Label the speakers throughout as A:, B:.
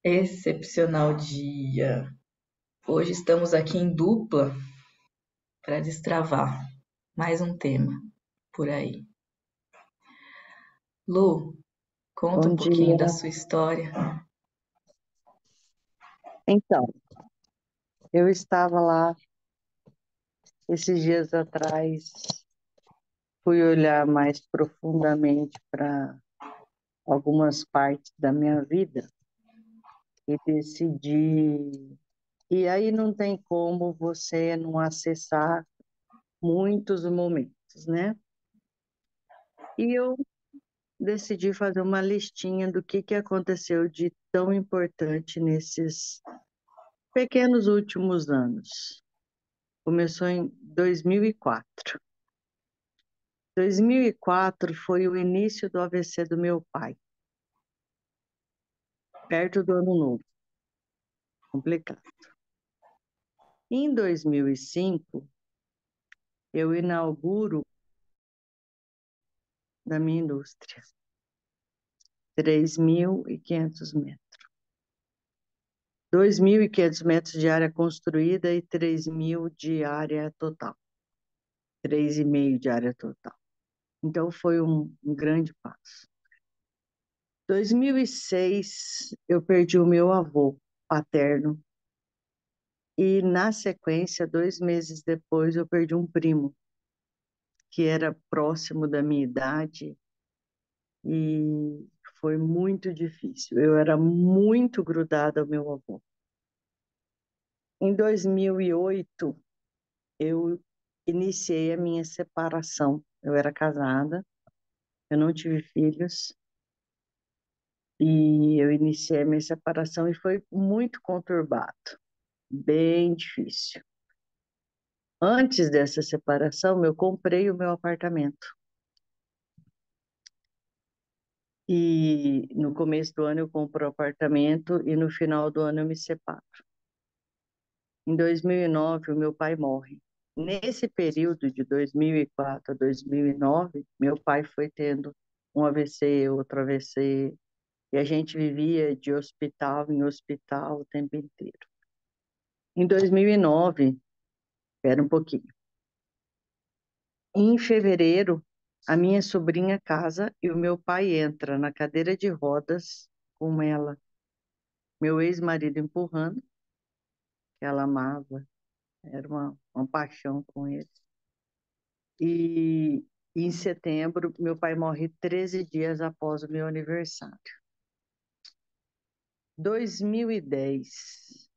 A: Excepcional dia. Hoje estamos aqui em dupla para destravar mais um tema por aí. Lu, conta um
B: Bom
A: pouquinho da
B: dia.
A: sua história.
B: Então, eu estava lá esses dias atrás, fui olhar mais profundamente para algumas partes da minha vida e decidi. E aí não tem como você não acessar muitos momentos, né? E eu decidi fazer uma listinha do que aconteceu de tão importante nesses pequenos últimos anos. Começou em 2004. 2004 foi o início do AVC do meu pai, perto do Ano Novo, complicado. Em 2005, eu inauguro da minha indústria, 3.500 metros. 2.500 metros de área construída e 3.000 de área total. 3,5 de área total. Então, foi um grande passo. 2006, eu perdi o meu avô paterno. E, na sequência, 2 meses depois, eu perdi um primo, que era próximo da minha idade, e foi muito difícil. Eu era muito grudada ao meu avô. Em 2008, eu iniciei a minha separação. Eu era casada, eu não tive filhos, e eu iniciei a minha separação e foi muito conturbado, bem difícil. Antes dessa separação, eu comprei o meu apartamento. E no começo do ano eu compro o apartamento e no final do ano eu me separo. Em 2009, o meu pai morre. Nesse período de 2004 a 2009, meu pai foi tendo um AVC, outro AVC, e a gente vivia de hospital em hospital o tempo inteiro. Em 2009, espera um pouquinho. Em fevereiro, a minha sobrinha casa e o meu pai entra na cadeira de rodas com ela, meu ex-marido empurrando, que ela amava, era uma paixão com ele. E em setembro, meu pai morre 13 dias após o meu aniversário. 2010,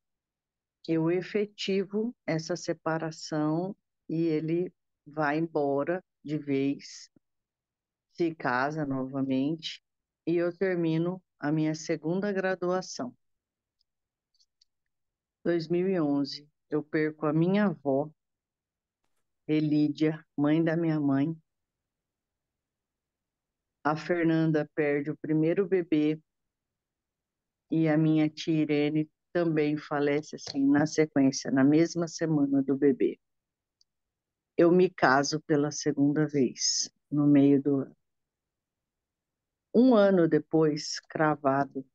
B: eu efetivo essa separação e ele vai embora de vez, se casa novamente e eu termino a minha segunda graduação. 2011, eu perco a minha avó, Elídia, mãe da minha mãe. A Fernanda perde o primeiro bebê e a minha tia Irene também falece assim na sequência, na mesma semana do bebê. Eu me caso pela segunda vez, no meio do ano. Um ano depois, cravado,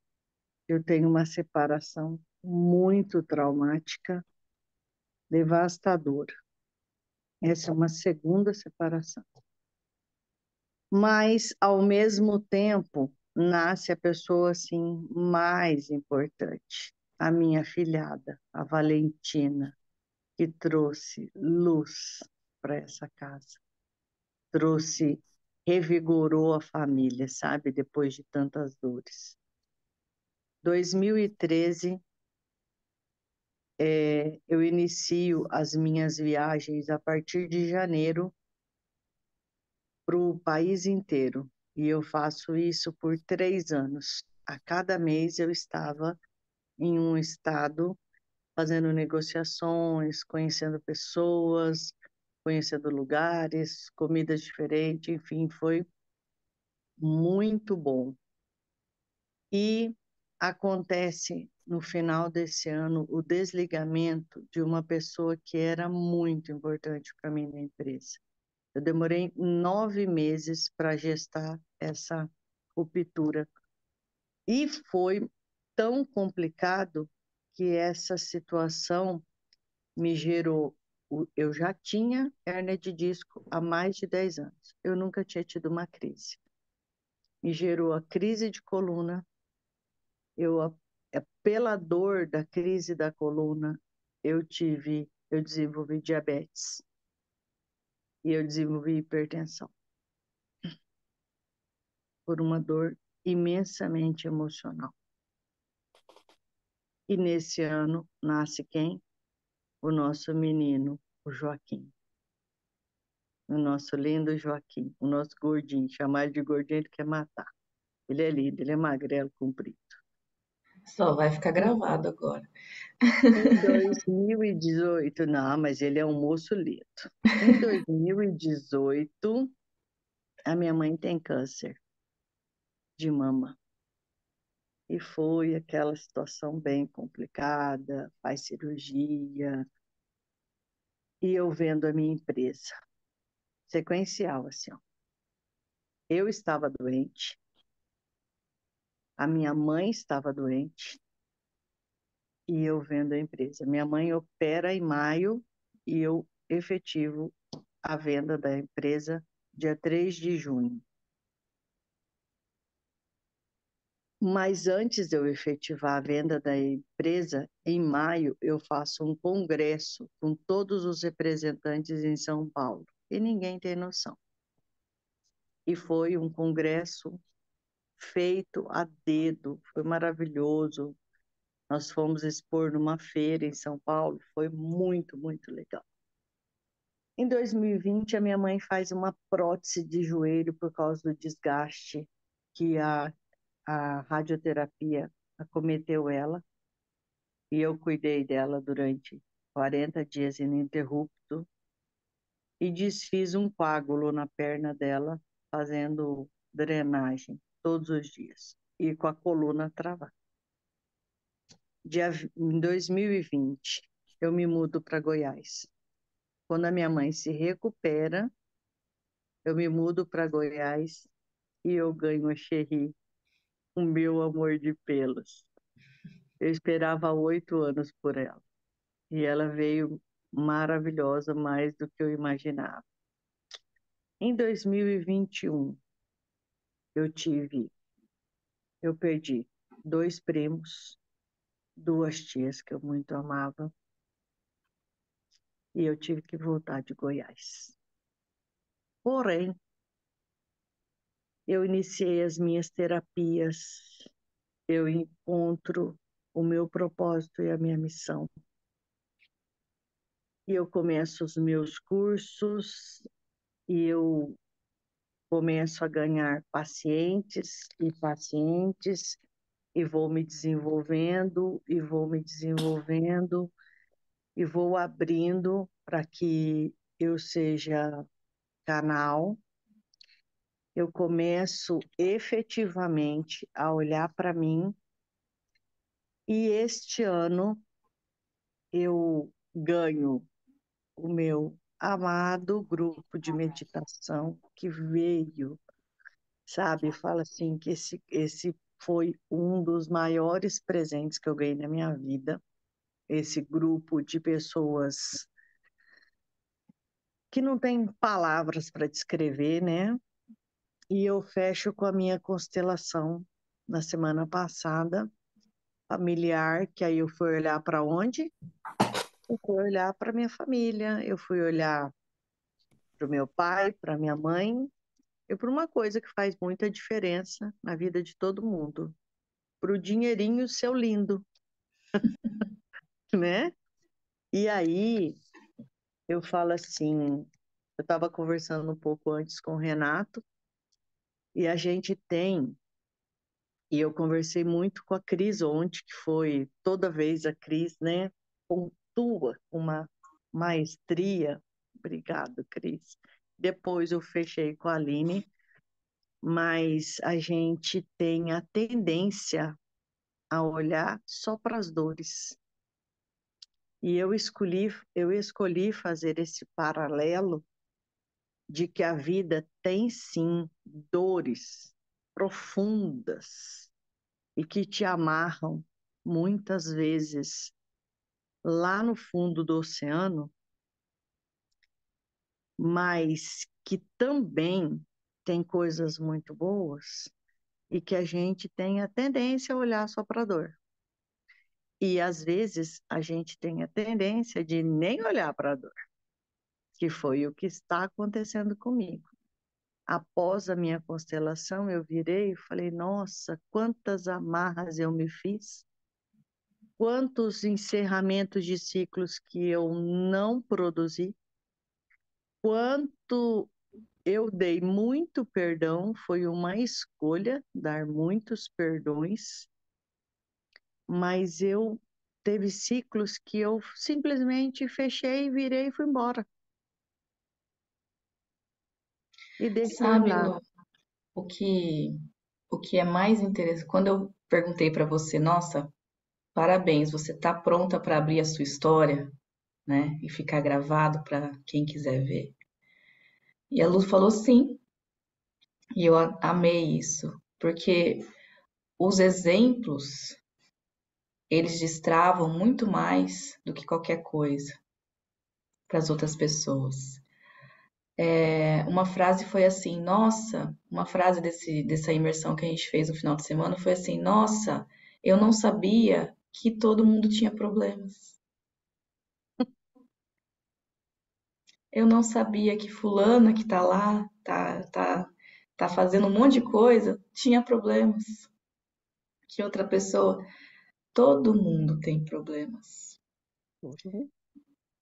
B: eu tenho uma separação muito traumática, devastadora. Essa é uma segunda separação. Mas, ao mesmo tempo, nasce a pessoa assim mais importante, a minha filhada, a Valentina, que trouxe luz para essa casa, trouxe, revigorou a família, sabe, depois de tantas dores. 2013, eu inicio as minhas viagens a partir de janeiro para o país inteiro. E eu faço isso por 3 anos. A cada mês eu estava em um estado fazendo negociações, conhecendo pessoas, conhecendo lugares, comidas diferentes, enfim, foi muito bom. E acontece no final desse ano o desligamento de uma pessoa que era muito importante para mim na empresa. Eu demorei 9 meses para gestar essa ruptura. E foi tão complicado que essa situação me gerou. Eu já tinha hérnia de disco há mais de 10 anos. Eu nunca tinha tido uma crise. Me gerou a crise de coluna. Pela dor da crise da coluna, eu desenvolvi diabetes e eu desenvolvi hipertensão por uma dor imensamente emocional. E nesse ano nasce quem? O nosso menino, o Joaquim. O nosso lindo Joaquim, o nosso gordinho. Chamar ele de gordinho, ele quer matar. Ele é lindo, ele é magrelo, comprido.
A: Só vai ficar gravado agora.
B: Em 2018, não, mas ele é um moço lindo. Em 2018, a minha mãe tem câncer de mama. E foi aquela situação bem complicada, faz cirurgia. E eu vendo a minha empresa, sequencial, assim, ó. Eu estava doente, a minha mãe estava doente, e eu vendo a empresa. Minha mãe opera em maio e eu efetivo a venda da empresa dia 3 de junho. Mas antes de eu efetivar a venda da empresa, em maio eu faço um congresso com todos os representantes em São Paulo. E ninguém tem noção. E foi um congresso feito a dedo, foi maravilhoso. Nós fomos expor numa feira em São Paulo, foi muito, muito legal. Em 2020, a minha mãe faz uma prótese de joelho por causa do desgaste que a radioterapia acometeu ela. E eu cuidei dela durante 40 dias ininterrupto e desfiz um coágulo na perna dela, fazendo drenagem todos os dias e com a coluna travada. Em 2020, eu me mudo para Goiás. Quando a minha mãe se recupera, eu me mudo para Goiás e eu ganho a Xerri, o meu amor de pelos. Eu esperava 8 anos por ela e ela veio maravilhosa, mais do que eu imaginava. Em 2021, eu perdi 2 primos, 2 tias que eu muito amava, e eu tive que voltar de Goiás. Porém, eu iniciei as minhas terapias, eu encontro o meu propósito e a minha missão. E eu começo os meus cursos, e eu começo a ganhar pacientes e pacientes, e vou me desenvolvendo, e vou me desenvolvendo, e vou abrindo para que eu seja canal. Eu começo efetivamente a olhar para mim, e este ano eu ganho o meu amado grupo de meditação que veio, sabe? Fala assim que esse foi um dos maiores presentes que eu ganhei na minha vida. Esse grupo de pessoas que não tem palavras para descrever, né? E eu fecho com a minha constelação na semana passada, familiar, que aí eu fui olhar para onde? Eu fui olhar para minha família, eu fui olhar para o meu pai, para minha mãe, e para uma coisa que faz muita diferença na vida de todo mundo, para o dinheirinho seu lindo, né? E aí eu falo assim, eu estava conversando um pouco antes com o Renato, e a gente tem, e eu conversei muito com a Cris ontem, que foi toda vez a Cris, né, pontua uma maestria. Obrigado, Cris. Depois eu fechei com a Aline, mas a gente tem a tendência a olhar só para as dores. E eu escolhi fazer esse paralelo de que a vida tem sim dores profundas e que te amarram muitas vezes lá no fundo do oceano, mas que também tem coisas muito boas e que a gente tem a tendência a olhar só para a dor. E às vezes a gente tem a tendência de nem olhar para a dor, que foi o que está acontecendo comigo. Após a minha constelação, eu virei e falei: nossa, quantas amarras eu me fiz, quantos encerramentos de ciclos que eu não produzi, quanto eu dei muito perdão, foi uma escolha dar muitos perdões, mas eu teve ciclos que eu simplesmente fechei, virei e fui embora. E deixei
A: Sabe,
B: lá.
A: Lu, o que, o que é mais interessante, quando eu perguntei para você, nossa, parabéns, você está pronta para abrir a sua história, né, e ficar gravado para quem quiser ver. E a Lu falou sim, e eu amei isso, porque os exemplos, eles destravam muito mais do que qualquer coisa para as outras pessoas. Uma frase foi assim, nossa, uma frase dessa imersão que a gente fez no final de semana foi assim, nossa, eu não sabia que todo mundo tinha problemas. Eu não sabia que fulana que tá lá, tá fazendo um monte de coisa, tinha problemas. Que outra pessoa, todo mundo tem problemas.
B: Uhum.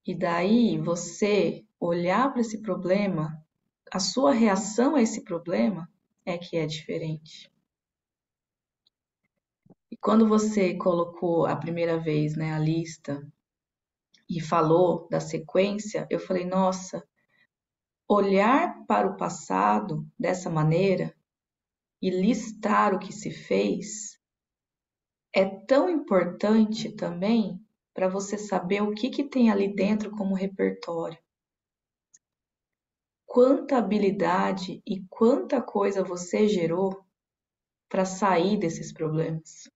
A: E daí você olhar para esse problema, a sua reação a esse problema é que é diferente. E quando você colocou a primeira vez, né, a lista e falou da sequência, eu falei, nossa, olhar para o passado dessa maneira e listar o que se fez é tão importante também para você saber o que tem ali dentro como repertório. Quanta habilidade e quanta coisa você gerou para sair desses problemas.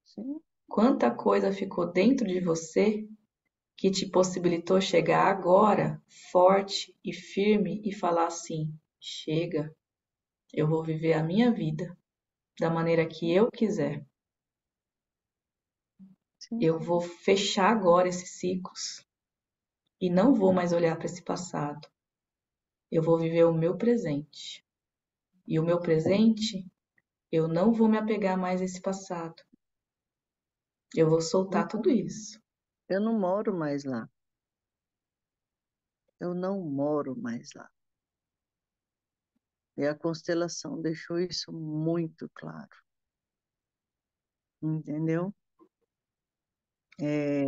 B: Sim,
A: Quanta coisa ficou dentro de você que te possibilitou chegar agora forte e firme e falar assim: chega, eu vou viver a minha vida da maneira que eu quiser.
B: sim.
A: Eu vou fechar agora esses ciclos e não vou mais olhar para esse passado. Eu vou viver o meu presente. E o meu presente, eu não vou me apegar mais a esse passado. Eu vou soltar tudo isso.
B: Eu não moro mais lá. Eu não moro mais lá. E a constelação deixou isso muito claro, entendeu? É,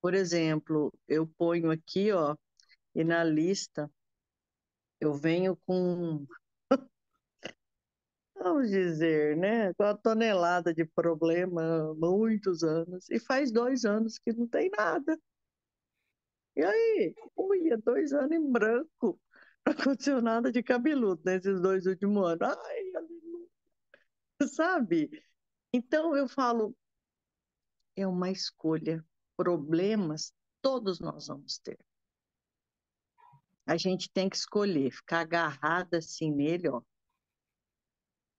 B: por exemplo, eu ponho aqui, ó, e na lista eu venho com, vamos dizer, né, com a tonelada de problema há muitos anos, e faz 2 anos que não tem nada. E aí? Ui, 2 anos em branco. Não aconteceu nada de cabeludo nesses 2 últimos anos. Ai, sabe? Então eu falo, é uma escolha. Problemas todos nós vamos ter. A gente tem que escolher, ficar agarrada assim nele, ó.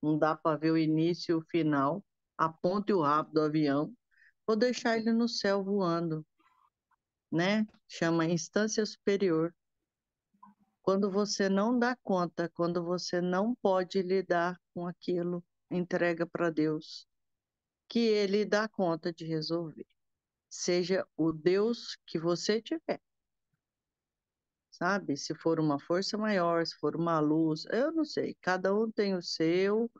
B: Não dá para ver o início e o final, a ponta e o rabo do avião, ou deixar ele no céu voando, né? Chama instância superior. Quando você não dá conta, quando você não pode lidar com aquilo, entrega para Deus, que Ele dá conta de resolver. Seja o Deus que você tiver, sabe? Se for uma força maior, se for uma luz, eu não sei, cada um tem o seu,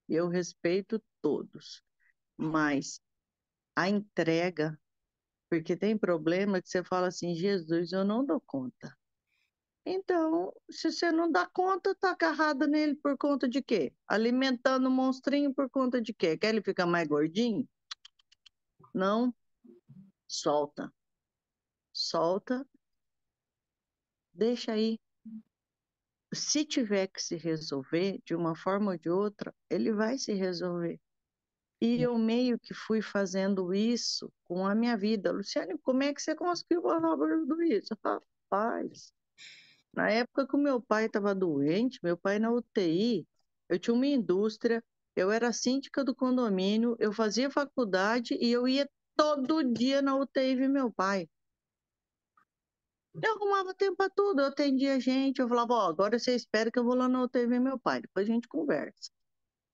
B: e eu respeito todos, mas a entrega, porque tem problema que você fala assim, Jesus, eu não dou conta. Então, se você não dá conta, tá agarrada nele por conta de quê? Alimentando o monstrinho por conta de quê? Quer ele ficar mais gordinho? Não, solta. Solta, deixa aí. Se tiver que se resolver de uma forma ou de outra, ele vai se resolver. E eu meio que fui fazendo isso com a minha vida. Luciane, como é que você conseguiu falar tudo isso? Rapaz, na época que o meu pai estava doente, meu pai na UTI, eu tinha uma indústria, eu era síndica do condomínio, eu fazia faculdade e eu ia todo dia na UTI ver meu pai. Eu arrumava tempo para tudo, eu atendia gente, eu falava, ó, agora você espera que eu vou lá na UTI ver meu pai, depois a gente conversa.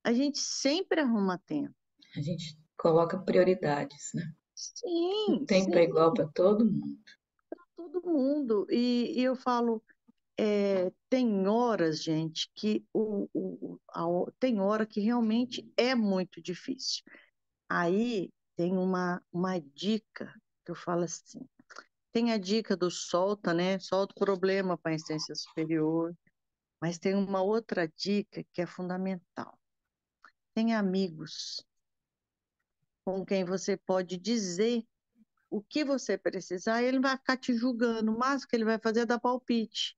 B: A gente sempre arruma tempo.
A: A gente coloca prioridades, né? O
B: Sim,
A: tempo é
B: sim,
A: igual para todo mundo.
B: todo mundo. E eu falo, tem horas, gente, que tem hora que realmente é muito difícil. Aí tem uma dica que eu falo assim, tem a dica do solta, né? Solta o problema para a instância superior, mas tem uma outra dica que é fundamental. Tem amigos com quem você pode dizer o que você precisar, e ele não vai ficar te julgando, mas o que ele vai fazer é dar palpite,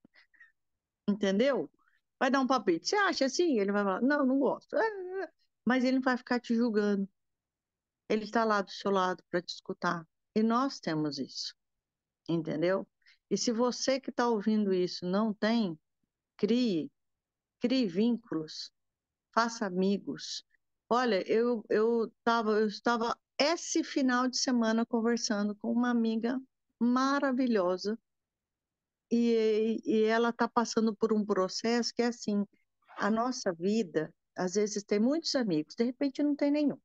B: entendeu? Vai dar um palpite. Você acha assim? Ele vai falar, não, não gosto. Mas ele não vai ficar te julgando. Ele está lá do seu lado para te escutar. E nós temos isso, entendeu? E se você que está ouvindo isso não tem, crie, crie vínculos, faça amigos. Olha, eu estava esse final de semana conversando com uma amiga maravilhosa e ela está passando por um processo que é assim, a nossa vida, às vezes tem muitos amigos, de repente não tem nenhum.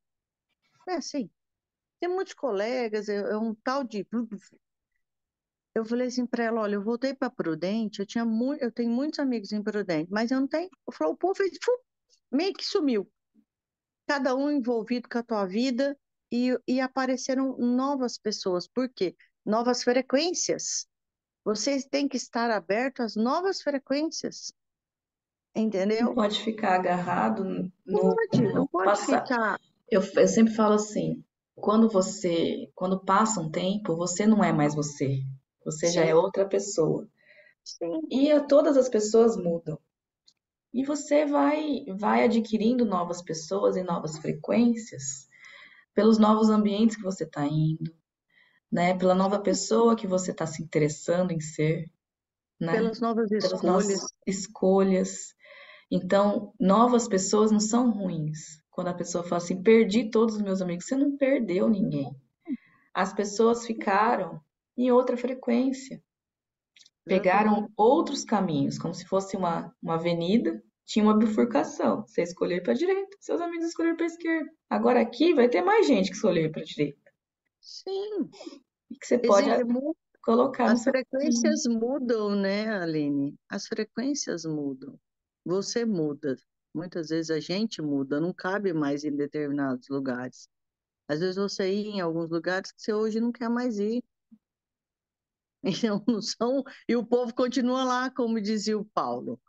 B: É assim, tem muitos colegas, é um tal de... Eu falei assim para ela, olha, eu voltei para Prudente, eu tenho muitos amigos em Prudente, mas eu não tenho... Eu falei, o povo meio que sumiu. Cada um envolvido com a tua vida e apareceram novas pessoas. Por quê? Novas frequências. Vocês têm que estar abertos às novas frequências,
A: Não
B: entendeu?
A: pode ficar agarrado
B: Pode, não
A: no
B: pode
A: passado.
B: ficar.
A: Eu sempre falo assim, quando passa um tempo, você não é mais você. Você já é
B: Sim,
A: outra pessoa.
B: sim,
A: E todas as pessoas mudam. E você vai adquirindo novas pessoas e novas frequências pelos novos ambientes que você está indo, né? Pela nova pessoa que você está se interessando em ser, né?
B: pelas novas
A: Pelas nossas
B: escolhas.
A: escolhas. Então, novas pessoas não são ruins. Quando a pessoa fala assim, perdi todos os meus amigos, você não perdeu ninguém. As pessoas ficaram em outra frequência, pegaram
B: Exatamente.
A: outros caminhos, como se fosse uma avenida, tinha uma bifurcação. Você escolheu para a direita, seus amigos escolheram para a esquerda. Agora aqui vai ter mais gente que escolheu para a direita
B: Sim,
A: e que você pode
B: existe
A: colocar no
B: as
A: seu caminho.
B: frequências mudam, né, Aline? As frequências mudam. Você muda. Muitas vezes a gente muda, não cabe mais em determinados lugares. Às vezes você ir em alguns lugares que você hoje não quer mais ir. Então, não são... E o povo continua lá, como dizia o Paulo,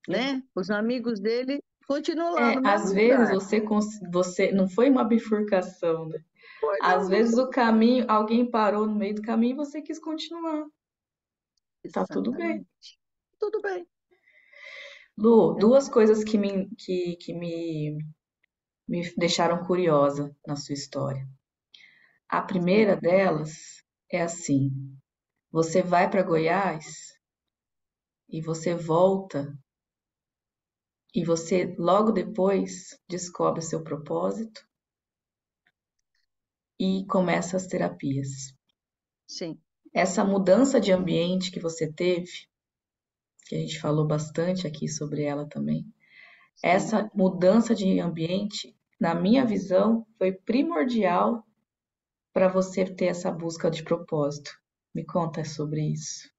B: né? Os amigos dele continuam lá no mesmo
A: Às vezes
B: lugar.
A: você não foi uma bifurcação, né?
B: Foi,
A: Às
B: não,
A: vezes
B: você...
A: o caminho, alguém parou no meio do caminho e você quis continuar. Tá tudo bem.
B: Exatamente. Tudo bem.
A: Lu,
B: Né?
A: duas coisas me deixaram curiosa na sua história. A
B: Sim,
A: primeira delas é assim: você vai para Goiás e você volta e você logo depois descobre seu propósito e começa as terapias.
B: sim,
A: Essa mudança de ambiente que você teve, que a gente falou bastante aqui sobre ela também,
B: sim.
A: essa mudança de ambiente, na minha visão, foi primordial para você ter essa busca de propósito. Me conta sobre isso.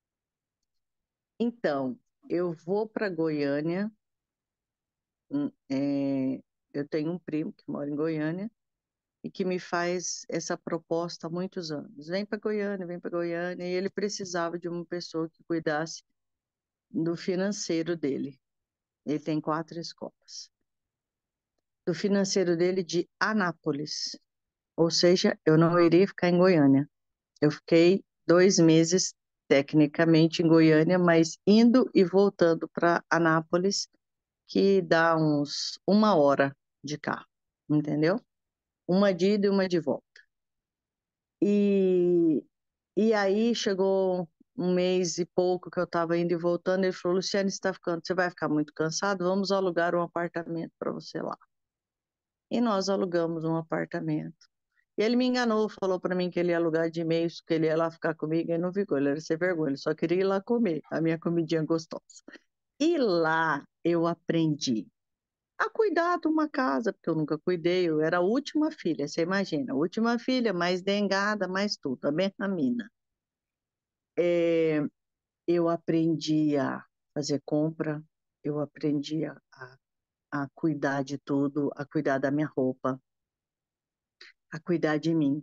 B: Então, eu vou para Goiânia. Eu tenho um primo que mora em Goiânia e que me faz essa proposta há muitos anos. Vem para Goiânia. E ele precisava de uma pessoa que cuidasse do financeiro dele. Ele tem 4 escolas. Do financeiro dele de Anápolis. Ou seja, eu não iria ficar em Goiânia. Eu fiquei 2 meses, tecnicamente, em Goiânia, mas indo e voltando para Anápolis, que dá uns 1 hora de carro, entendeu? uma de ida e uma de volta. E, e aí chegou um mês e pouco que eu estava indo e voltando, ele falou, Luciane, você vai ficar muito cansado? Vamos alugar um apartamento para você lá. E nós alugamos um apartamento. E ele me enganou, falou para mim que ele ia alugar de mês, que ele ia lá ficar comigo, e não ficou, ele era sem vergonha, ele só queria ir lá comer a minha comidinha gostosa. E lá eu aprendi a cuidar de uma casa, porque eu nunca cuidei, eu era a última filha, você imagina, a última filha, mais dengada, mais tudo, a Benjamina. É, eu aprendi a fazer compra, eu aprendi a cuidar de tudo, a cuidar da minha roupa, a cuidar de mim.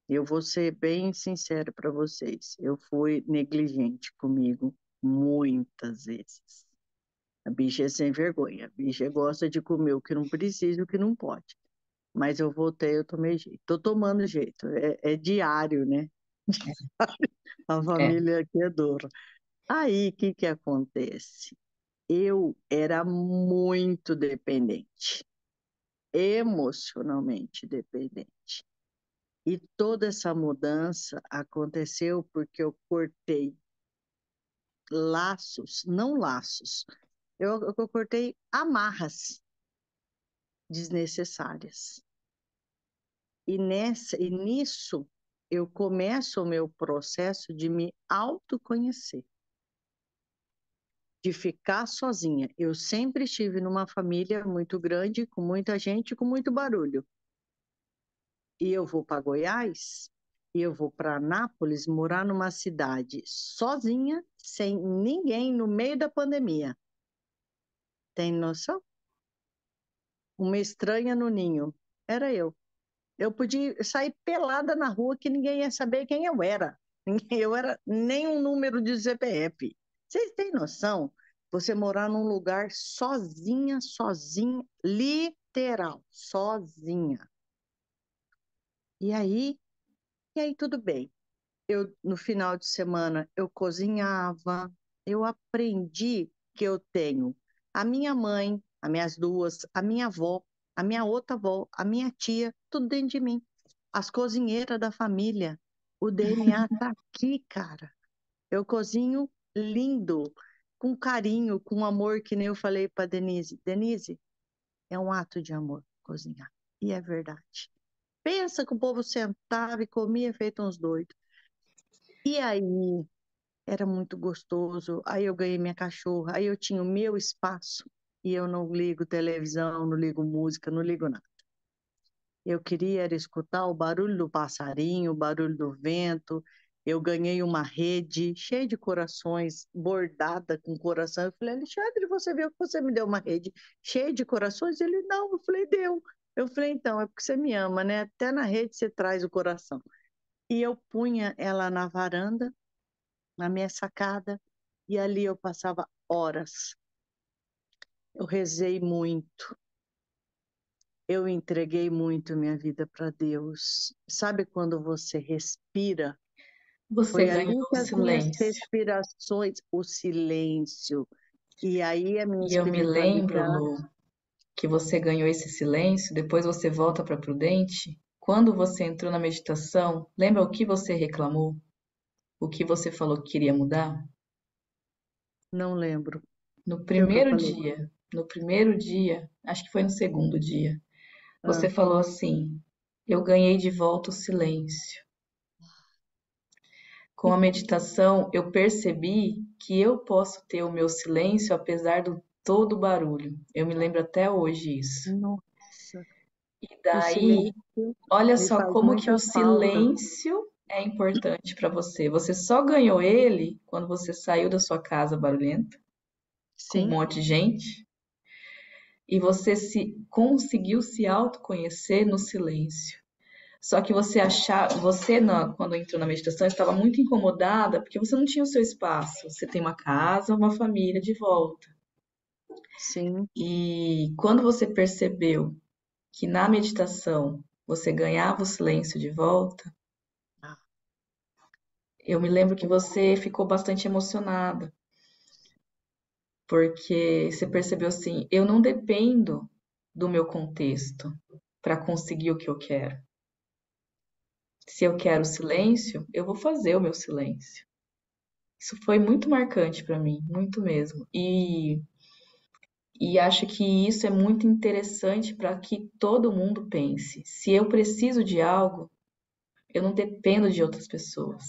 B: Eu vou ser bem sincera para vocês, eu fui negligente comigo muitas vezes. A bicha é sem vergonha, a bicha gosta de comer o que não precisa e o que não pode. Mas eu voltei, eu tomei jeito. Tô tomando jeito, é diário, né? A
A: É,
B: família aqui é dura. Aí, o que que acontece? Eu era muito dependente, emocionalmente dependente. E toda essa mudança aconteceu porque eu cortei laços, não laços, eu cortei amarras desnecessárias. E nisso eu começo o meu processo de me autoconhecer, de ficar sozinha. Eu sempre estive numa família muito grande, com muita gente, com muito barulho. E eu vou para Goiás, e eu vou para Anápolis morar numa cidade sozinha, sem ninguém no meio da pandemia. Tem noção? Uma estranha no ninho. Era eu. Eu podia sair pelada na rua que ninguém ia saber quem eu era. Eu era nem um número de CPF. Vocês têm noção? Você morar num lugar sozinha, sozinha, literal, sozinha. E aí, e aí tudo bem. Eu no final de semana eu cozinhava, eu aprendi que eu tenho a minha mãe, as minhas duas, a minha avó, a minha outra avó, a minha tia, tudo dentro de mim. As cozinheiras da família. O DNA tá aqui, cara. Eu cozinho lindo, com carinho, com amor, que nem eu falei para Denise. Denise, é um ato de amor cozinhar. E é verdade. Pensa que o povo sentava e comia feito uns doidos. E aí, era muito gostoso. Aí eu ganhei minha cachorra, aí eu tinha o meu espaço. E eu não ligo televisão, não ligo música, não ligo nada. Eu queria era escutar o barulho do passarinho, o barulho do vento. Eu ganhei uma rede cheia de corações, bordada com coração. Eu falei, Alexandre, você viu que você me deu uma rede cheia de corações? Ele, não. Eu falei, deu. Eu falei, então, é porque você me ama, né? Até na rede você traz o coração. E eu punha ela na varanda, na minha sacada, e ali eu passava horas. Eu rezei muito. Eu entreguei muito minha vida para Deus. Sabe quando você respira?
A: você
B: Foi
A: ganhou
B: ali
A: o
B: que as minhas
A: silêncio.
B: respirações, o silêncio, e aí a minha
A: E eu me lembro,
B: espiritualidade,
A: Lu, que você ganhou esse silêncio, depois você volta para Prudente. Quando você entrou na meditação, lembra o que você reclamou? O que você falou que queria mudar?
B: não lembro. O
A: No
B: que eu
A: primeiro
B: falei?
A: dia, no primeiro dia, acho que foi no segundo dia,
B: Ah,
A: você falou assim: eu ganhei de volta o silêncio. Com a meditação, eu percebi que eu posso ter o meu silêncio apesar do todo o barulho. Eu me lembro até hoje isso.
B: nossa,
A: E
B: o
A: daí,
B: silêncio
A: olha
B: me
A: só
B: faz
A: como que o
B: muita falta.
A: silêncio é importante para você. Você só ganhou ele quando você saiu da sua casa barulhenta, com um
B: Sim,
A: monte de gente, e você se conseguiu se autoconhecer no silêncio. Só que você achar, você quando entrou na meditação estava muito incomodada porque você não tinha o seu espaço. Você tem uma casa, uma família de volta.
B: sim.
A: E quando você percebeu que na meditação você ganhava o silêncio de volta,
B: Ah,
A: eu me lembro que você ficou bastante emocionada, porque você percebeu assim, eu não dependo do meu contexto. para conseguir o que eu quero. Se eu quero silêncio, eu vou fazer o meu silêncio. Isso foi muito marcante para mim, muito mesmo. E acho que isso é muito interessante para que todo mundo pense. Se eu preciso de algo, eu não dependo de outras pessoas.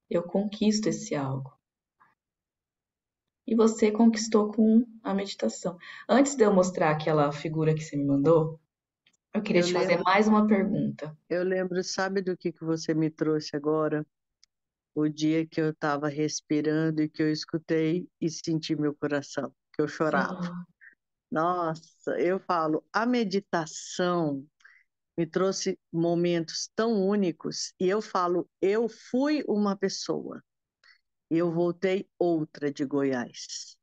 A: Eu conquisto esse algo. E você conquistou com a meditação. Antes de eu mostrar aquela figura que você me mandou, eu queria
B: Eu
A: te fazer
B: lembro,
A: mais uma pergunta.
B: eu lembro, sabe do que você me trouxe agora? O dia que eu estava respirando e que eu escutei e senti meu coração, que eu chorava.
A: Sim,
B: Nossa, eu falo, a meditação me trouxe momentos tão únicos e eu falo, eu fui uma pessoa e eu voltei outra de Goiás.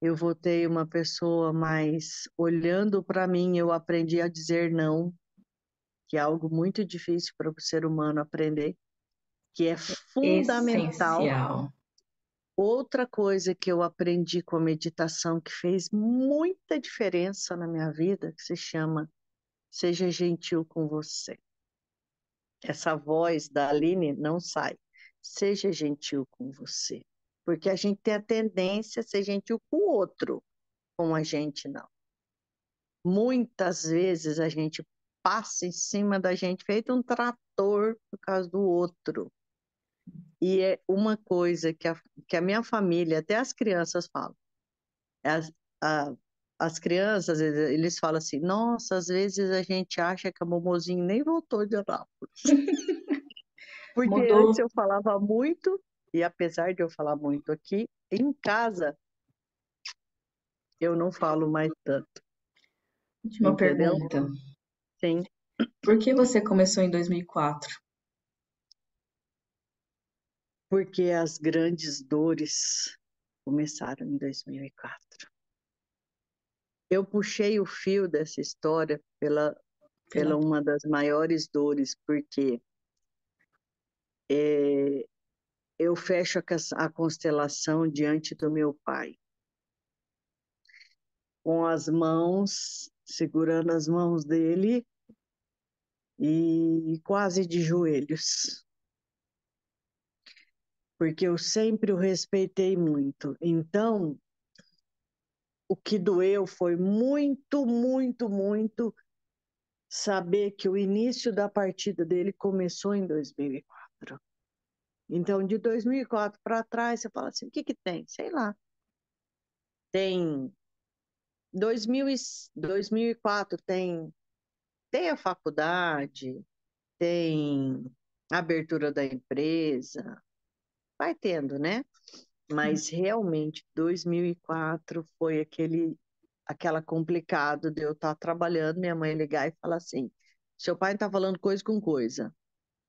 B: Eu voltei uma pessoa mais olhando para mim, eu aprendi a dizer não, que é algo muito difícil para o ser humano aprender, que é fundamental.
A: essencial.
B: Outra coisa que eu aprendi com a meditação que fez muita diferença na minha vida, que se chama Seja Gentil com Você. Essa voz da Aline não sai. Seja gentil com você. Porque a gente tem a tendência a ser gentil com o outro, com a gente não. Muitas vezes a gente passa em cima da gente feito um trator por causa do outro. E é uma coisa que a minha família, até as crianças falam. As, a- as crianças, eles falam assim, nossa, às vezes a gente acha que a Momozinho nem voltou de Anápolis. Porque antes
A: Mudou.
B: eu falava muito, e apesar de eu falar muito aqui, em casa eu não falo mais tanto,
A: Última
B: entendeu?
A: pergunta.
B: Sim,
A: Por que você começou em 2004?
B: porque as grandes dores começaram em 2004. Eu puxei o fio dessa história pela
A: Pela...
B: uma das maiores dores, porque eu fecho a constelação diante do meu pai, com as mãos, segurando as mãos dele e quase de joelhos, porque eu sempre o respeitei muito. Então, o que doeu foi muito, muito, muito saber que o início da partida dele começou em 2004. Então, de 2004 para trás, você fala assim, o que que tem? Sei lá. Tem 2000 e, 2004, tem a faculdade, tem a abertura da empresa, vai tendo, né? Mas realmente 2004 foi aquela complicado de eu estar trabalhando, minha mãe ligar e falar assim: seu pai está falando coisa com coisa.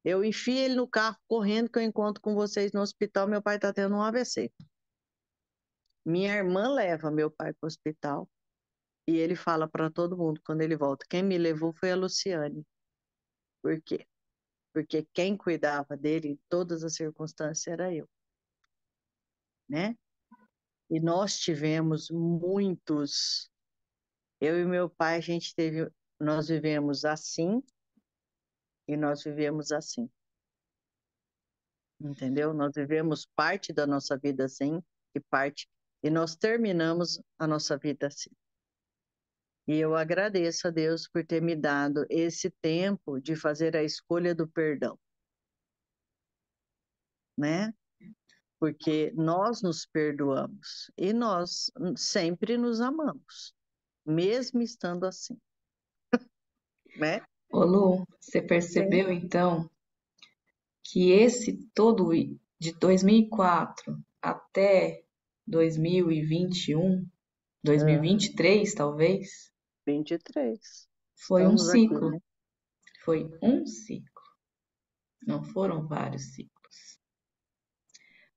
B: Eu enfio ele no carro correndo que eu encontro com vocês no hospital, meu pai está tendo um AVC. Minha irmã leva meu pai para o hospital e ele fala para todo mundo quando ele volta: quem me levou foi a Luciane. Por quê? Porque quem cuidava dele em todas as circunstâncias era eu, né? E nós tivemos muitos. Eu e meu pai, nós vivemos assim e nós vivemos assim, entendeu? Nós vivemos parte da nossa vida assim e nós terminamos a nossa vida assim. E eu agradeço a Deus por ter me dado esse tempo de fazer a escolha do perdão, né? Porque nós nos perdoamos e nós sempre nos amamos, mesmo estando assim, né?
A: Ô Lu, você
B: Sim.
A: percebeu então que esse todo de 2004 até 2021,
B: Aham.
A: 2023 talvez,
B: 23.
A: foi um
B: Estamos aqui,
A: ciclo.
B: né?
A: Foi um ciclo, não foram vários ciclos.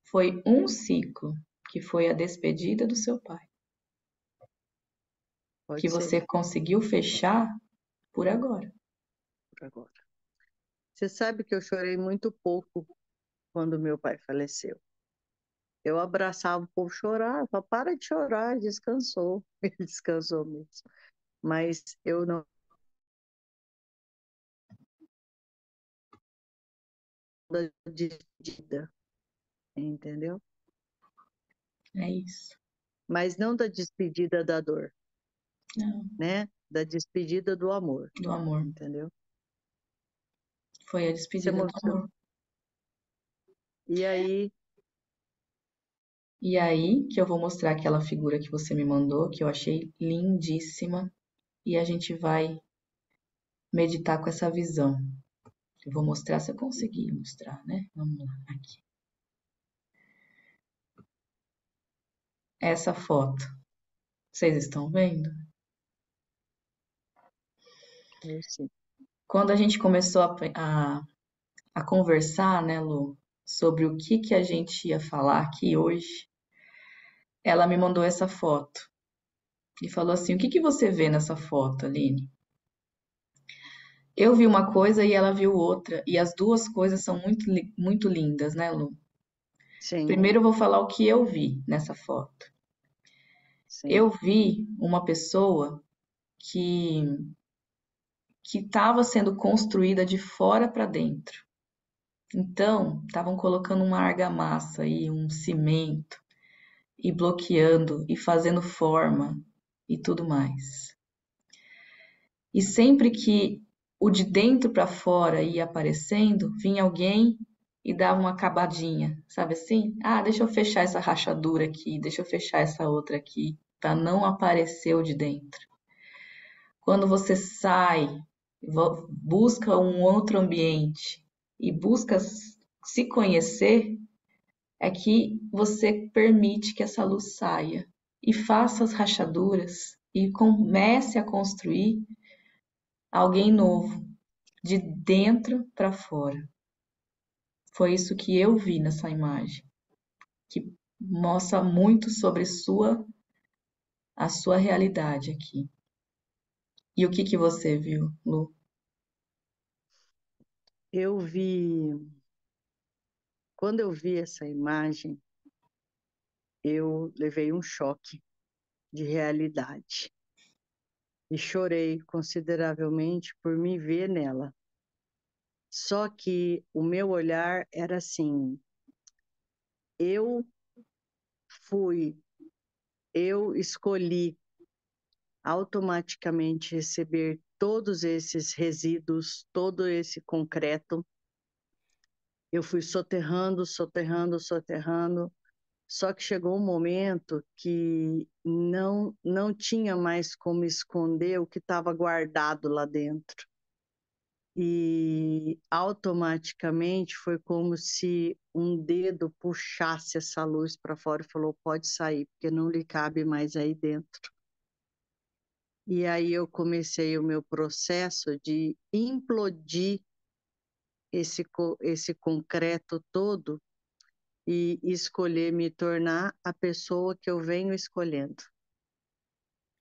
A: Foi um ciclo que foi a despedida do seu pai, que
B: Pode ser,
A: você conseguiu fechar por agora.
B: por agora. Você sabe que eu chorei muito pouco quando meu pai faleceu. Eu abraçava o povo, chorava, para de chorar, descansou. Ele descansou mesmo. Mas eu não da despedida, entendeu?
A: É isso.
B: Mas não da despedida da dor,
A: Não,
B: né? Da despedida do amor,
A: do amor.
B: entendeu?
A: Foi a
B: Você
A: despedida do
B: mostrou.
A: amor.
B: E aí,
A: E aí que eu vou mostrar aquela figura que você me mandou, que eu achei lindíssima, e a gente vai meditar com essa visão. Eu vou mostrar se eu conseguir mostrar, né? Vamos lá, aqui. Essa foto, vocês estão vendo?
B: eu sim.
A: Quando a gente começou a conversar, né, Lu, sobre o que a gente ia falar aqui hoje, ela me mandou essa foto e falou assim: o que você vê nessa foto, Aline? Eu vi uma coisa e ela viu outra, e as duas coisas são muito lindas, né, Lu?
B: Sim,
A: Primeiro eu vou falar o que eu vi nessa foto.
B: sim.
A: Eu vi uma pessoa que estava sendo construída de fora para dentro. Então, estavam colocando uma argamassa aí, um cimento, e bloqueando e fazendo forma e tudo mais. E sempre que o de dentro para fora ia aparecendo, vinha alguém e dava uma acabadinha, sabe assim? Ah, deixa eu fechar essa rachadura aqui, deixa eu fechar essa outra aqui, para não aparecer o de dentro. Quando você sai, busca um outro ambiente e busca se conhecer, é que você permite que essa luz saia e faça as rachaduras e comece a construir alguém novo, de dentro para fora. Foi isso que eu vi nessa imagem, que mostra muito sobre a sua realidade aqui. E o que você viu, Lu?
B: Eu vi, quando eu vi essa imagem, eu levei um choque de realidade e chorei consideravelmente por me ver nela. Só que o meu olhar era assim: eu fui, eu escolhi automaticamente receber todos esses resíduos, todo esse concreto. Eu fui soterrando, soterrando, soterrando. Só que chegou um momento que não tinha mais como esconder o que estava guardado lá dentro. E automaticamente foi como se um dedo puxasse essa luz para fora e falou: pode sair, porque não lhe cabe mais aí dentro. E aí eu comecei o meu processo de implodir esse concreto todo e escolher me tornar a pessoa que eu venho escolhendo.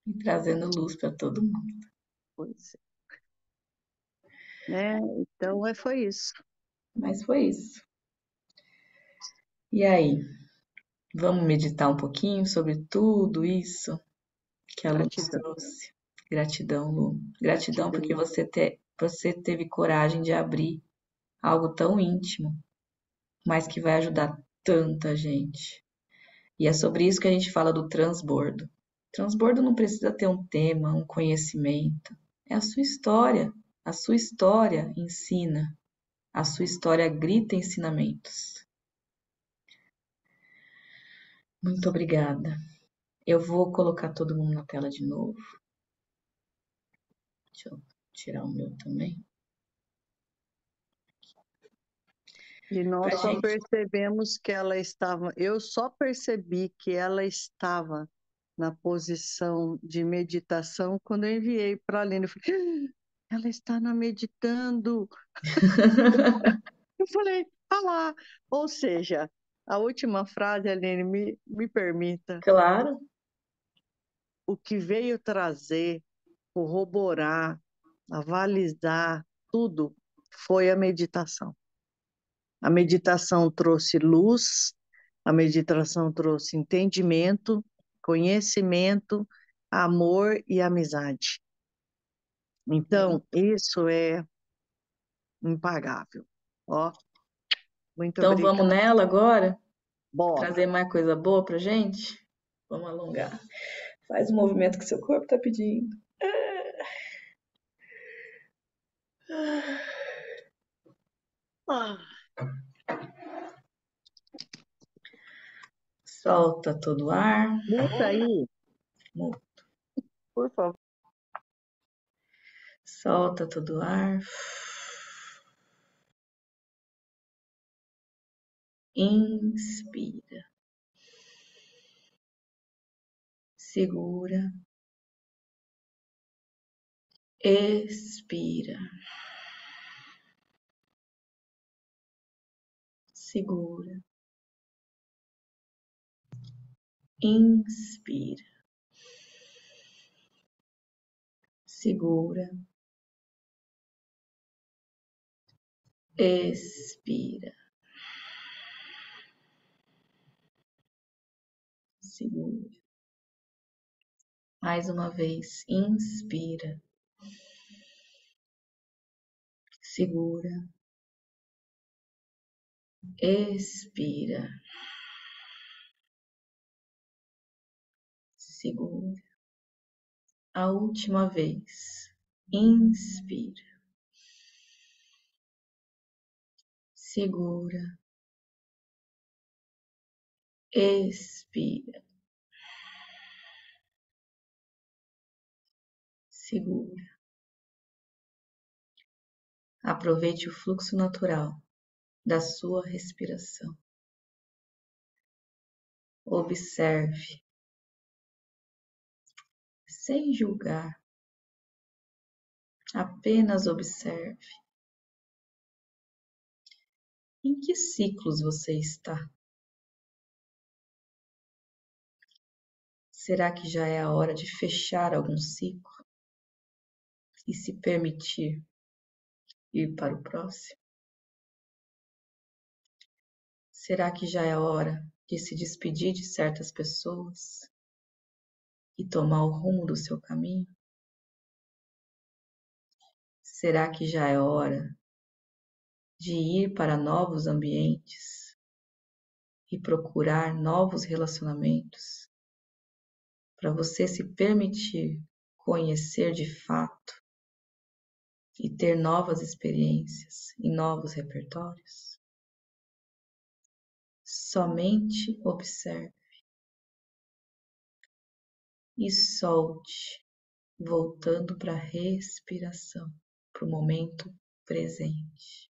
A: E trazendo luz para todo mundo.
B: Pois é, né? Então foi isso.
A: Mas foi isso. E aí, vamos meditar um pouquinho sobre tudo isso que a Lu nos
B: Gratidão,
A: trouxe? Gratidão, Lu. Gratidão porque
B: gratidão.
A: você teve coragem de abrir algo tão íntimo, mas que vai ajudar tanta gente. E é sobre isso que a gente fala do transbordo. Transbordo não precisa ter um tema, um conhecimento. É a sua história. A sua história ensina. A sua história grita ensinamentos. Muito obrigada. Eu vou colocar todo mundo na tela de novo. Deixa eu tirar o meu também.
B: E nós
A: Pra
B: só
A: gente.
B: percebemos que ela estava, eu só percebi que ela estava na posição de meditação quando eu enviei para a Aline. Eu falei: "Ah, ela está na meditando." Eu falei: ah lá. Ou seja, a última frase, Aline, me permita,
A: Claro,
B: o que veio trazer, corroborar, avalizar, tudo foi a meditação. A meditação trouxe luz, a meditação trouxe entendimento, conhecimento, amor e amizade.
A: é
B: Então, isso é impagável. Ó, Muito
A: Então vamos
B: obrigada.
A: nela agora?
B: Bora.
A: Trazer mais coisa boa pra gente? Vamos alongar. Faz o movimento que seu corpo tá pedindo.
B: Ah,
A: Solta todo o ar.
B: muta aí, por favor.
A: Solta todo o ar. Inspira. Segura. Expira. Segura. Inspira. Segura. Expira. Segura. Mais uma vez. Inspira. Segura. Expira. Segura. A última vez. Inspira. Segura. Expira. Segura. Aproveite o fluxo natural da sua respiração. Observe, sem julgar, apenas observe. Em que ciclos você está? Será que já é a hora de fechar algum ciclo e se permitir ir para o próximo? Será que já é hora de se despedir de certas pessoas e tomar o rumo do seu caminho? Será que já é hora de ir para novos ambientes e procurar novos relacionamentos para você se permitir conhecer de fato e ter novas experiências e novos repertórios? Somente observe e solte, voltando para a respiração, para o momento presente.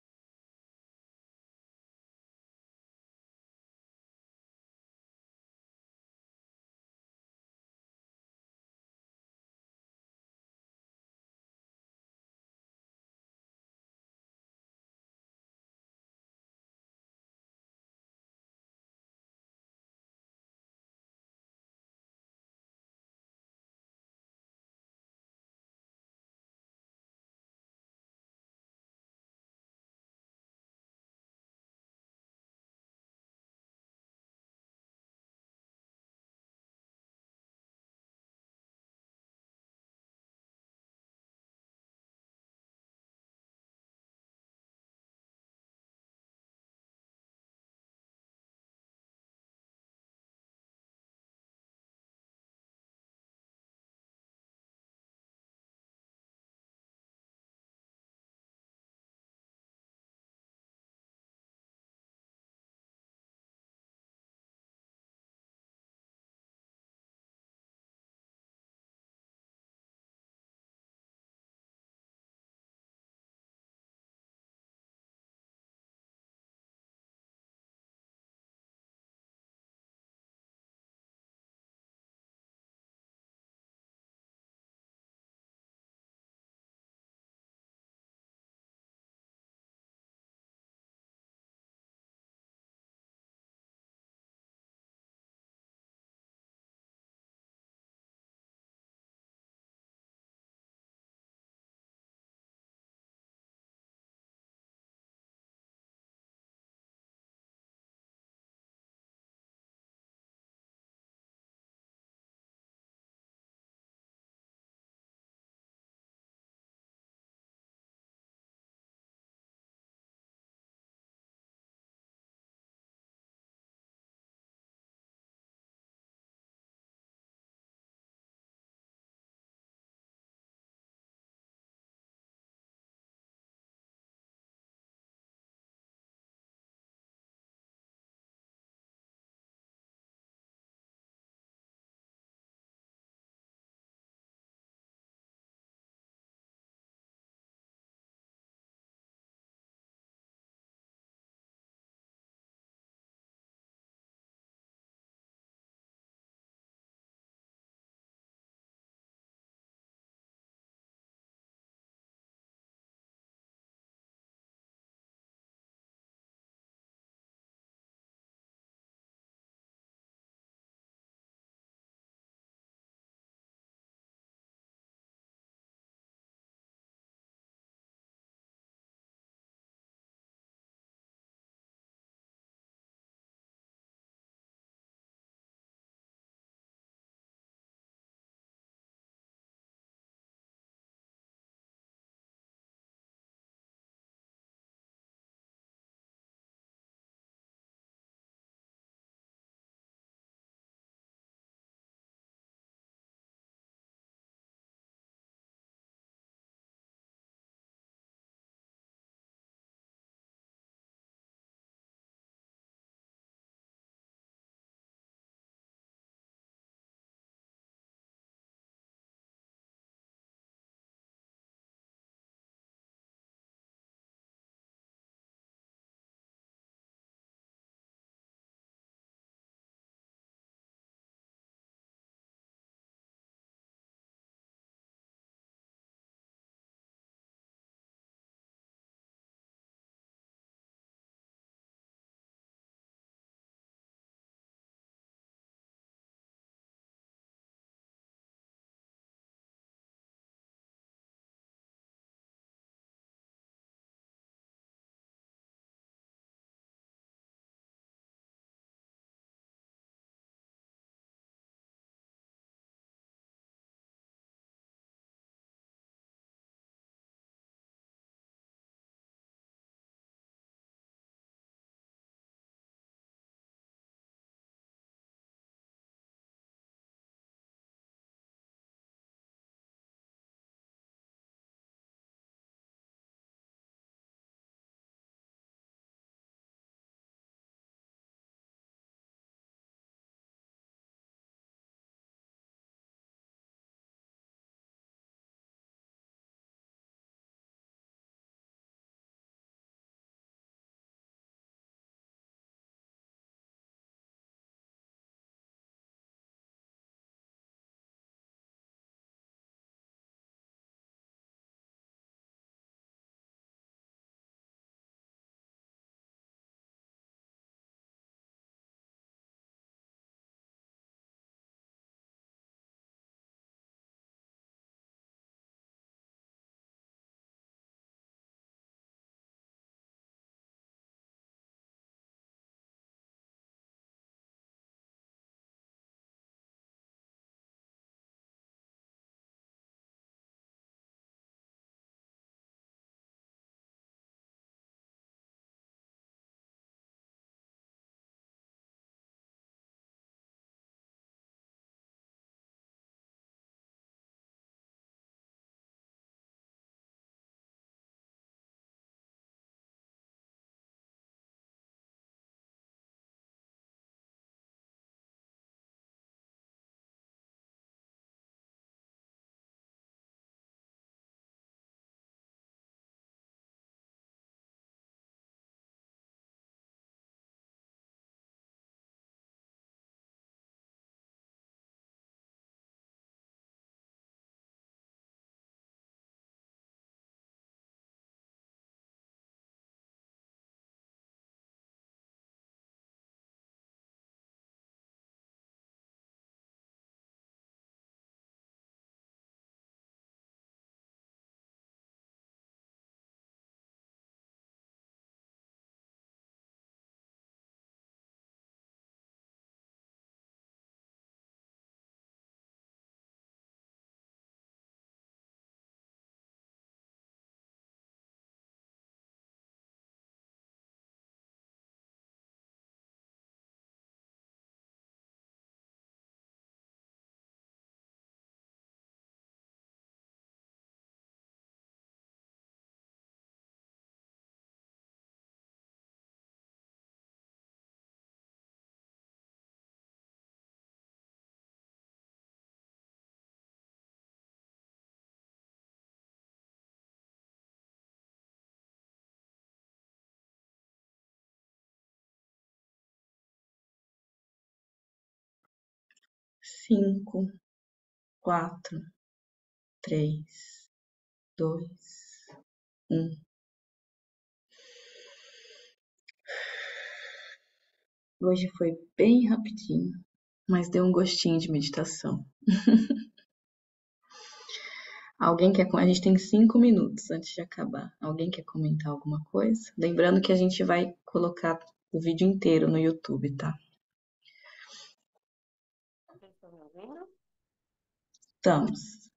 A: 5, 4, 3, 2, 1. Hoje foi bem rapidinho, mas deu um gostinho de meditação. Alguém quer. A gente tem 5 minutos antes de acabar. Alguém quer comentar alguma coisa? Lembrando que a gente vai colocar o vídeo inteiro no YouTube, tá?
C: Vocês estão me ouvindo?
A: Estamos.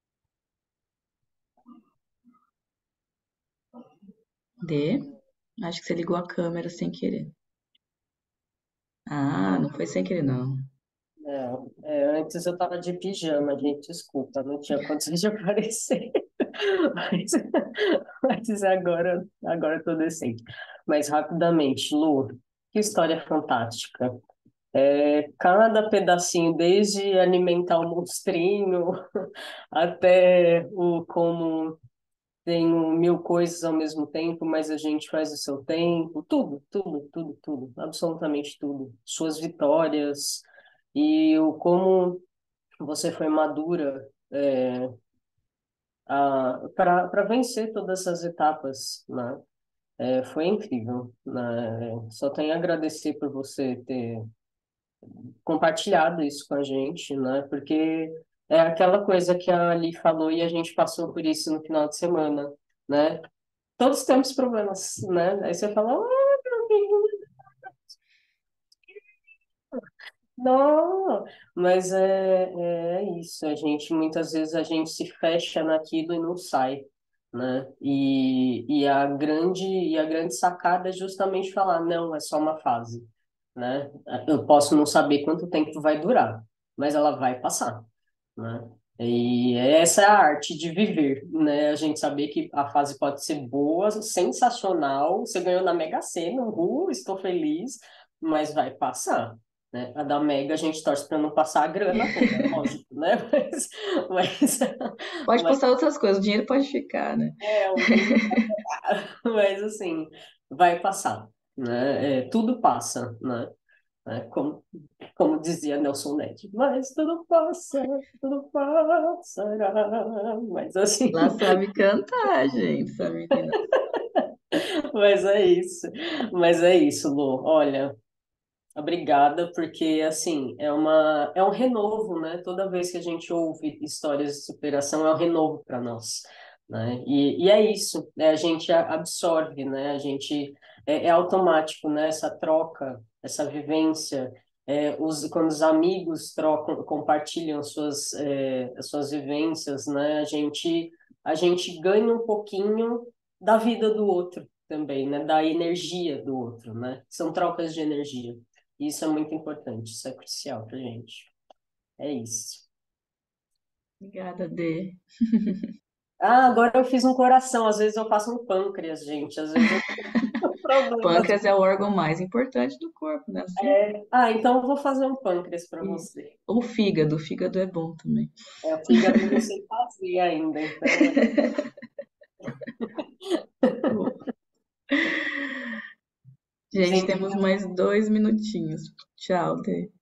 A: D. Acho que você ligou a câmera sem querer. Ah, não foi sem querer, não.
C: Antes eu tava de pijama, gente, desculpa, não tinha condições de aparecer. Mas, mas agora eu tô decente. Mas rapidamente, Lu, que história fantástica. Cada pedacinho, desde alimentar o monstrinho até o como tenho mil coisas ao mesmo tempo, mas a gente faz o seu tempo, tudo, tudo, tudo, tudo, absolutamente tudo. Suas vitórias e o como você foi madura para vencer todas essas etapas, né? Foi incrível, né? Só tenho a agradecer por você ter compartilhado isso com a gente, né? Porque é aquela coisa que a Ali falou e a gente passou por isso no final de semana, né? Todos temos problemas, né? Aí você fala, não, mas é isso. Muitas vezes a gente se fecha naquilo e não sai, né? E a grande sacada é justamente falar, não, é só uma fase, né? Eu posso não saber quanto tempo vai durar, mas ela vai passar, né? E essa é a arte de viver, né? A gente saber que a fase pode ser boa, sensacional, você ganhou na Mega Sena, estou feliz, mas vai passar, né? A da Mega a gente torce para não passar a grana toda, lógico, né? Mas,
A: Pode
C: mas
A: postar outras coisas, o dinheiro pode ficar, né?
C: o dinheiro, mas assim, vai passar, né? Tudo passa, né? Como dizia Nelson Ned, mas tudo passa, tudo passará. Mas assim,
A: Ela sabe cantar, gente, essa menina.
C: mas é isso. Mas é isso, Lu. Olha, obrigada, porque assim, é um renovo, né? Toda vez que a gente ouve histórias de superação, é um renovo para nós, né? E é isso, né? A gente absorve, né? É automático, né? Essa troca, essa vivência, quando os amigos trocam, compartilham as suas vivências, né? A gente ganha um pouquinho da vida do outro também, né? Da energia do outro, né? São trocas de energia. Isso é muito importante, isso é crucial pra gente. É isso.
A: Obrigada, Dê.
C: Ah, agora eu fiz um coração, às vezes eu faço um pâncreas, gente, às vezes eu tenho problemas.
A: Pâncreas é o órgão mais importante do corpo, né? Assim,
C: Então eu vou fazer um pâncreas para
A: isso.
C: você.
A: O fígado é bom também.
C: O fígado eu não sei fazer ainda, então.
A: Bom, gente,
C: Gente,
A: temos mais 2 minutinhos. Tchau, Dê.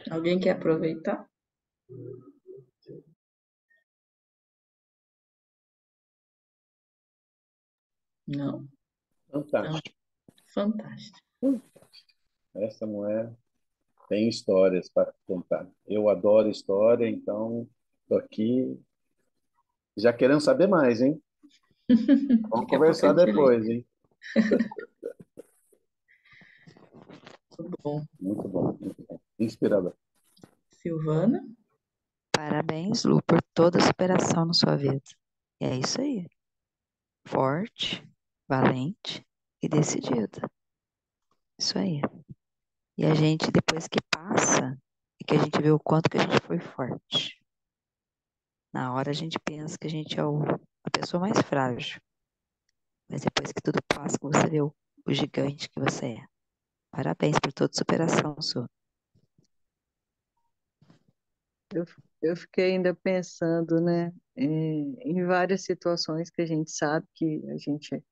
A: Alguém quer aproveitar? Não? Então,
D: Fantástico.
A: fantástico.
D: Essa mulher tem histórias para contar. Eu adoro história, então estou aqui já querendo saber mais, hein? Vamos
A: Daqui a pouco a
D: conversar
A: gente lê.
D: depois, hein?
A: Tudo bom.
D: Muito bom, muito bom. Inspirador.
A: Silvana?
E: Parabéns, Lu, por toda a superação na sua vida. E é isso aí. Forte, valente e decidida. Isso aí. E a gente, depois que passa, é que a gente vê o quanto que a gente foi forte. Na hora a gente pensa que a gente é a pessoa mais frágil. Mas depois que tudo passa, que você vê o gigante que você é. Parabéns por toda a superação sua.
B: Eu, eu fiquei ainda pensando, né, em várias situações que a gente sabe que a gente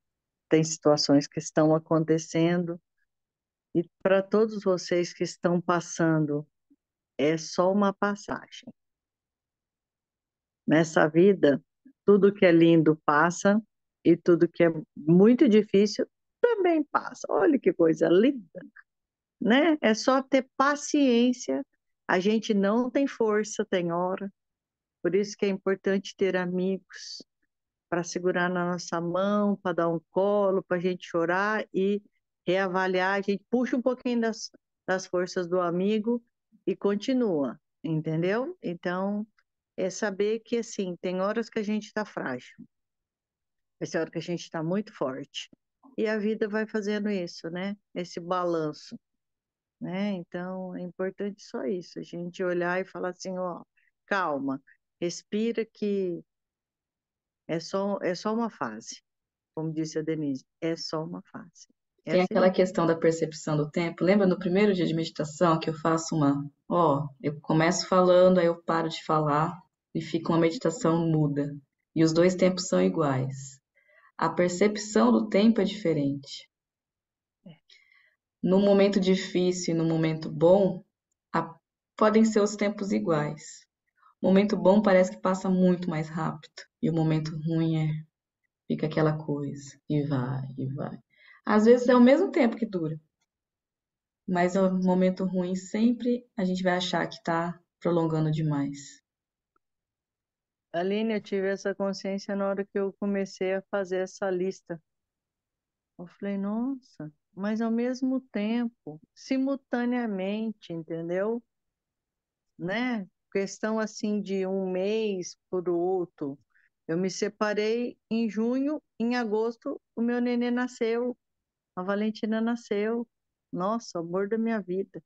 B: tem situações que estão acontecendo e para todos vocês que estão passando é só uma passagem. Nessa vida, tudo que é lindo passa e tudo que é muito difícil também passa. Olha que coisa linda, né? É só ter paciência. A gente não tem força, tem hora. Por isso que é importante ter amigos para segurar na nossa mão, para dar um colo, para a gente chorar e reavaliar. A gente puxa um pouquinho das forças do amigo e continua, entendeu? Então, é saber que, assim, tem horas que a gente está frágil, vai ser hora que a gente está muito forte. E a vida vai fazendo isso, né? Esse balanço, né? Então, é importante só isso, a gente olhar e falar assim, ó, calma, respira que é só uma fase, como disse a Denise, é só uma fase. É
A: Tem
B: assim
A: aquela
B: mesmo.
A: questão da percepção do tempo. Lembra no primeiro dia de meditação que eu faço eu começo falando, aí eu paro de falar e fica uma meditação muda. E os dois tempos são iguais. A percepção do tempo é diferente. No momento difícil e no momento bom, a- podem ser os tempos iguais. O momento bom parece que passa muito mais rápido. E o momento ruim fica aquela coisa. E vai, e vai. Às vezes é o mesmo tempo que dura. Mas o momento ruim sempre a gente vai achar que tá prolongando demais.
B: Aline, eu tive essa consciência na hora que eu comecei a fazer essa lista. Eu falei, nossa, mas ao mesmo tempo, simultaneamente, entendeu? Né? Questão assim de um mês por outro. Eu me separei em junho, em agosto, o meu nenê nasceu, a Valentina nasceu. Nossa, amor da minha vida.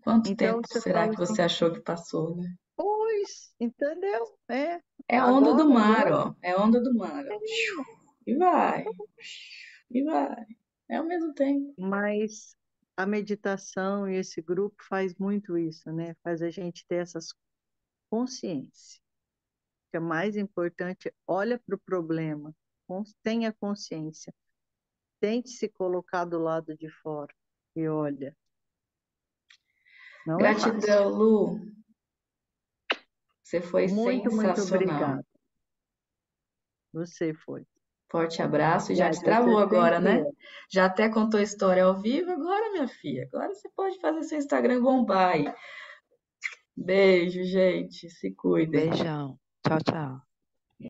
A: Quanto
B: Então
A: tempo
B: você
A: será
B: fala
A: que
B: assim,
A: você achou que passou, né?
B: pois, entendeu? É,
A: É a onda do
B: agora,
A: mar,
B: agora.
A: ó. É a onda do mar, ó. E vai, e vai. É ao mesmo tempo.
B: Mas a meditação e esse grupo faz muito isso, né? Faz a gente ter essas consciência. O que é mais importante, olha para o problema, tenha consciência, tente se colocar do lado de fora e olha, não é fácil.
A: Gratidão, Lu. Você foi
B: Muito, muito
A: sensacional.
B: obrigada. Você foi.
A: Forte abraço e já
B: Aliás,
A: te
B: você
A: travou agora,
B: sempre
A: né?
B: é.
A: Já até contou história ao vivo, agora, minha filha. Agora você pode fazer seu Instagram bombar aí. Beijo, gente. Se cuidem.
E: Beijão. Tchau, tchau.